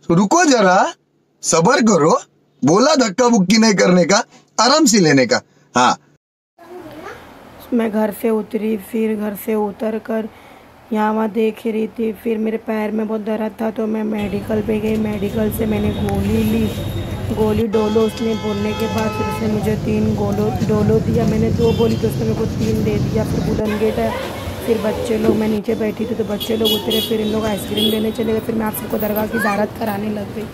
तो रुको जरा, सबर करो। बोला धक्का बुक्की नहीं करने का, आराम से लेने का। हाँ, मैं घर से उतरी, फिर घर से उतर कर यहाँ वहाँ देख रही थी। फिर मेरे पैर में बहुत दर्द था तो मैं मेडिकल पे गई। मेडिकल से मैंने गोली ली, गोली डोलो उसने बोलने के बाद फिर उसने मुझे 3 डोलो दिया। मैंने 2 बोली तो उसने मेरे को 3 दे दिया। फिर बुलंद गेट है, फिर बच्चे लोग, मैं नीचे बैठी थी तो बच्चे लोग उतरे, फिर इन लोग आइसक्रीम लेने चले गए। फिर मैं आप सबको दरगाह की ज़ियारत कराने लग गई।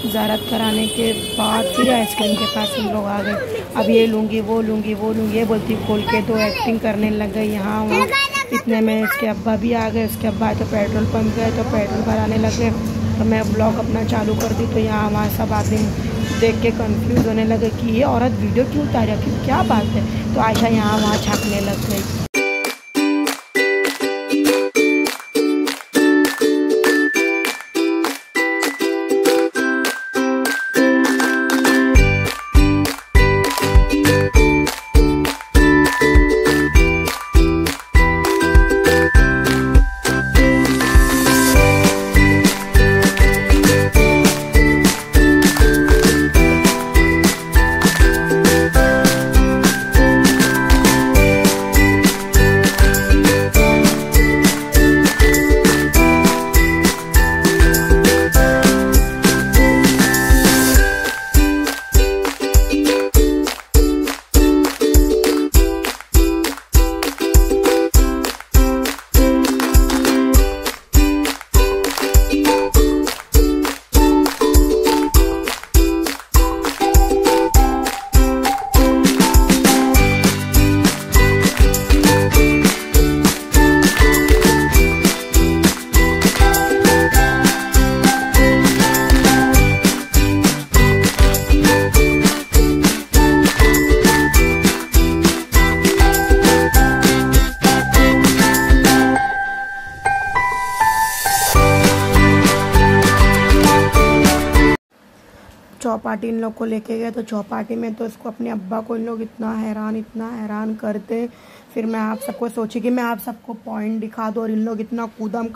ज़ियारत कराने के बाद फिर आइसक्रीम के पास हम लोग आ गए। अब ये लूँगी वो लूँगी वो लूँगी, ये बोलती खोल के दो, एक्टिंग करने लग गई यहाँ वहाँ। इतने में इसके अब्बा भी आ गए। उसके अब्बा तो पेट्रोल पंप गए तो पेट्रोल भराने लग गए। तो मैं ब्लॉग अपना चालू कर दी तो यहाँ वहाँ सब आदमी देख के कंफ्यूज होने लगे कि ये औरत वीडियो क्यों उतार रही है, क्या बात है। तो आयशा यहाँ वहाँ छापने लग गई। चौपाटी इन लोग को लेके गए तो चौपाटी में तो इसको अपने अब्बा को इन लोग इतना हैरान करते। फिर मैं आप सबको सोची कि मैं आप सबको पॉइंट दिखा दूँ और इन लोग इतना कूदम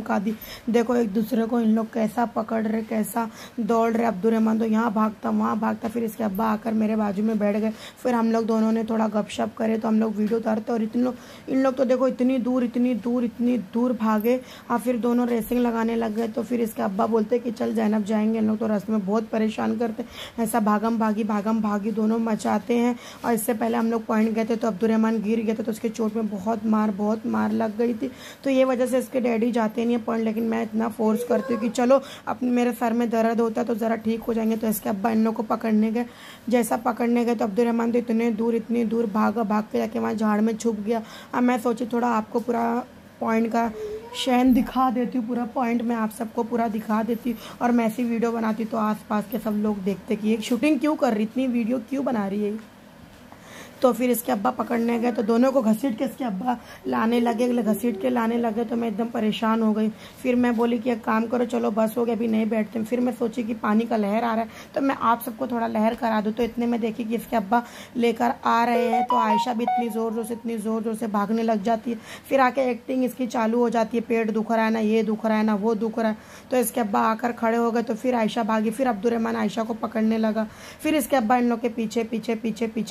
कादी। देखो एक दूसरे को इन लोग कैसा पकड़ रहे, कैसा दौड़ रहे। अब्दुर्रहमान तो यहाँ भागता वहाँ भागता। फिर इसके अब्बा आकर मेरे बाजू में बैठ गए। फिर हम लोग दोनों ने थोड़ा गपशप करे तो हम लोग वीडियो उतारते। और इन लोग तो देखो इतनी दूर भागे और फिर दोनों रेसिंग लगाने लग गए। तो फिर इसके अब्बा बोलते कि चल ज़ैनब जाएंगे। इन लोग तो रास्ते में बहुत परेशान करते, ऐसा भागम भागी दोनों मचाते हैं। और इससे पहले हम लोग पॉइंट गए थे तो अब्दुर्रहमान गिर गए थे तो उसके चोट में बहुत मार लग गई थी। तो ये वजह से इसके डैडी जाते नहीं है पॉइंट, लेकिन मैं इतना फोर्स करती हूँ कि चलो अपने मेरे सर में दर्द होता है तो ज़रा ठीक हो जाएंगे। तो इसके अब्बा इन लोग को पकड़ने गए। जैसा पकड़ने गए तो अब्दुर्रहमान तो इतनी दूर भाग के जाके वहाँ झाड़ में छुप गया। अब मैं सोची थोड़ा आपको पूरा पॉइंट का शहन दिखा देती हूँ, पूरा पॉइंट मैं आप सबको पूरा दिखा देती हूँ। और मैं ऐसी वीडियो बनाती तो आसपास के सब लोग देखते कि ये शूटिंग क्यों कर रही, इतनी वीडियो क्यों बना रही है। तो फिर इसके अब्बा पकड़ने गए तो दोनों को घसीट के इसके अब्बा लाने लगे तो मैं एकदम परेशान हो गई। फिर मैं बोली कि एक काम करो, चलो बस हो गया, अभी नहीं बैठते। फिर मैं सोची कि पानी का लहर आ रहा है तो मैं आप सबको थोड़ा लहर करा दूँ। तो इतने में देखी कि इसके अब्बा लेकर आ रहे हैं तो आयशा भी इतनी ज़ोर से भागने लग जाती है। फिर आके एक्टिंग इसकी चालू हो जाती है, पेट दुख रहा है ना, ये दुख रहा है ना, वो दुख रहा है। तो इसके अब्बा आकर खड़े हो गए तो फिर आयशा भागी। फिर अब्दुर्रहमान आयशा को पकड़ने लगा। फिर इसके अब्बा इन लोग के पीछे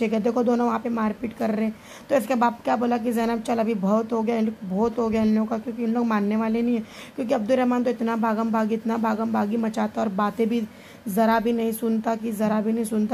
गए। देखो दोनों पे मारपीट कर रहे हैं। तो इसके बाप क्या बोला कि ज़ैनब चल अभी बहुत हो गया इन लोगों का, क्योंकि इन लोग मानने वाले नहीं है। क्योंकि अब्दुर्रहमान तो इतना भागम भागी मचाता और बातें भी ज़रा भी नहीं सुनता।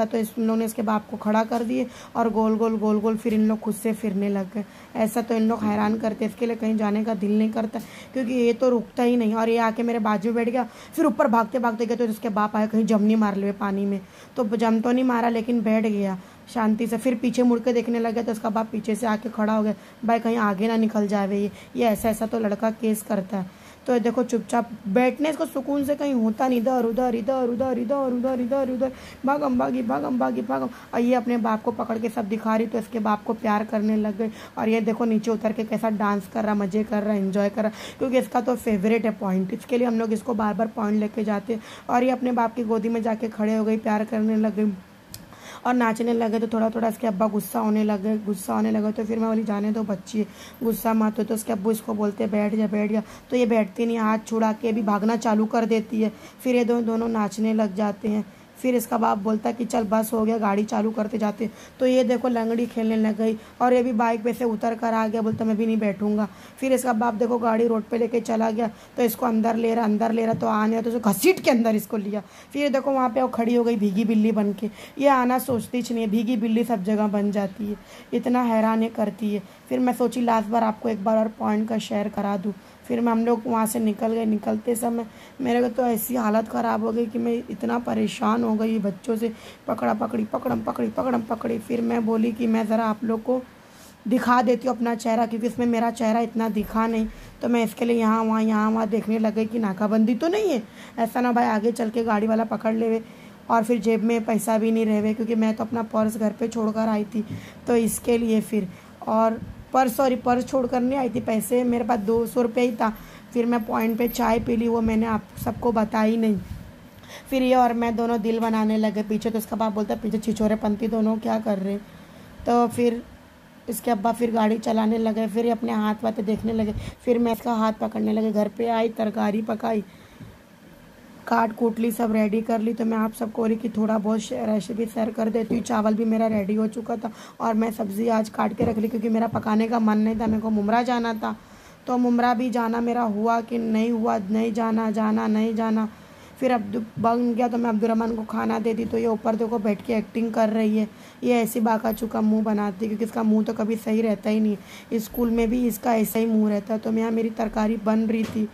तो इन लोगों ने इसके बाप को खड़ा कर दिए और गोल फिर इन लोग खुद से फिरने लग गए। ऐसा तो इन लोग हैरान करते, इसके लिए कहीं जाने का दिल नहीं करता क्योंकि ये तो रुकता ही नहीं। और ये आके मेरे बाजू में बैठ गया। फिर ऊपर भागते गए तो इसके बाप आए कहीं जम नहीं मार ले पानी में। तो जम तो नहीं मारा लेकिन बैठ गया शांति से। फिर पीछे मुड़ के देखने लगे तो उसका बाप पीछे से आके खड़ा हो गया, भाई कहीं आगे ना निकल जाए ये ऐसा तो लड़का केस करता है। तो देखो चुपचाप बैठने इसको सुकून से कहीं होता नहीं, इधर भागम भागी। और ये अपने बाप को पकड़ के सब दिखा रही तो इसके बाप को प्यार करने लग गई। और ये देखो नीचे उतर के कैसा डांस कर रहा, मजे कर रहा, एंजॉय कर रहा, क्योंकि इसका तो फेवरेट है पॉइंट। इसके लिए हम लोग इसको बार पॉइंट लेके जाते। और ये अपने बाप की गोदी में जाके खड़े हो गई, प्यार करने लग गई। और नाचने लगे तो थोड़ा थोड़ा इसके अब्बा गुस्सा होने लगे तो फिर मैं बोली जाने दो बच्ची है, गुस्सा मत हो। तो उसके अब्बू इसको बोलते बैठ जा, तो ये बैठती नहीं, हाथ छुड़ा के भी भागना चालू कर देती है। फिर ये दोनों नाचने लग जाते हैं। फिर इसका बाप बोलता कि चल बस हो गया, गाड़ी चालू करते जाते। तो ये देखो लंगड़ी खेलने लग गई और ये भी बाइक पे से उतर कर आ गया, बोलता मैं भी नहीं बैठूंगा। फिर इसका बाप देखो गाड़ी रोड पे लेके चला गया, तो इसको अंदर ले रहा तो आ नहीं रहा, तो उसको घसीट के अंदर इसको लिया। फिर देखो वहाँ पे वो खड़ी हो गई भीगी बिल्ली बन के। ये आना सोचती नहीं है, भीगी बिल्ली सब जगह बन जाती है, इतना हैरान ये करती है। फिर मैं सोची लास्ट बार आपको एक बार और पॉइंट का शेयर करा दूँ। फिर हम लोग वहाँ से निकल गए। निकलते समय मेरे को तो ऐसी हालत ख़राब हो गई कि मैं इतना परेशान हो गई बच्चों से, पकड़म पकड़ी। फिर मैं बोली कि मैं ज़रा आप लोग को दिखा देती हूँ अपना चेहरा, क्योंकि इसमें मेरा चेहरा इतना दिखा नहीं। तो मैं इसके लिए यहाँ वहाँ देखने लग गई कि नाकाबंदी तो नहीं है, ऐसा ना भाई आगे चल के गाड़ी वाला पकड़ लेवे और फिर जेब में पैसा भी नहीं रहे, क्योंकि मैं तो अपना पर्स घर पे छोड़कर आई थी। तो इसके लिए फिर और पर्स छोड़कर नहीं आई थी, पैसे मेरे पास 200 रुपये ही था। फिर मैं पॉइंट पे चाय पी ली, वो मैंने आप सबको बताई नहीं। फिर ये और मैं दोनों दिल बनाने लगे पीछे। तो उसका बाप बोलता पीछे छिछोरे पंथी दोनों क्या कर रहे। तो फिर इसके अब्बा फिर गाड़ी चलाने लगे, फिर ये अपने हाथ वाथ देखने लगे। फिर मैं इसका हाथ पकड़ने लगे। घर पे आई, तरकारी पकाई, काट कूट ली, सब रेडी कर ली। तो मैं आप सबको बोली कि थोड़ा बहुत रेसिपी शेयर कर देती हूँ। चावल भी मेरा रेडी हो चुका था और मैं सब्ज़ी आज काट के रख ली, क्योंकि मेरा पकाने का मन नहीं था, मेरे को मुमरा जाना था। तो मुमरा भी जाना मेरा हुआ कि नहीं हुआ, नहीं जाना। फिर अब बन गया तो मैं अब्दुर्रहमान को खाना देती, तो ये ऊपर देखो बैठ के एक्टिंग कर रही है। ये ऐसी बाका चुका मुँह बनाती, क्योंकि इसका मुँह तो कभी सही रहता ही नहीं। स्कूल में भी इसका ऐसा ही मुँह रहता। तो यहाँ मेरी तरकारी बन रही थी,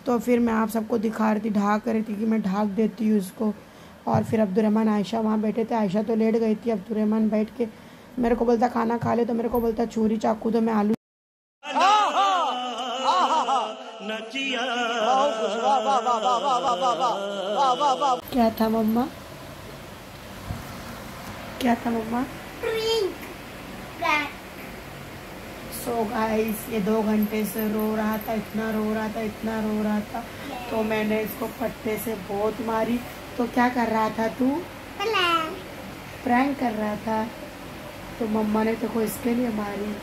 तो फिर मैं आप सबको दिखा रही थी, ढाक रही थी कि मैं ढाक देती हूँ इसको। और फिर अब्दुर्रहमान आयशा वहाँ बैठे थे। आयशा तो लेट गई थी, अब्दुर्रहमान बैठ के मेरे को बोलता खाना खा ले, तो मेरे को बोलता छुरी चाकू दो, मैं आलू क्या था मम्मा, सो गाइस ये 2 घंटे से रो रहा था, इतना रो रहा था। तो मैंने इसको पट्टे से बहुत मारी। तो क्या कर रहा था तू? प्रैंक कर रहा था। तो मम्मा ने तो इसके लिए मारी।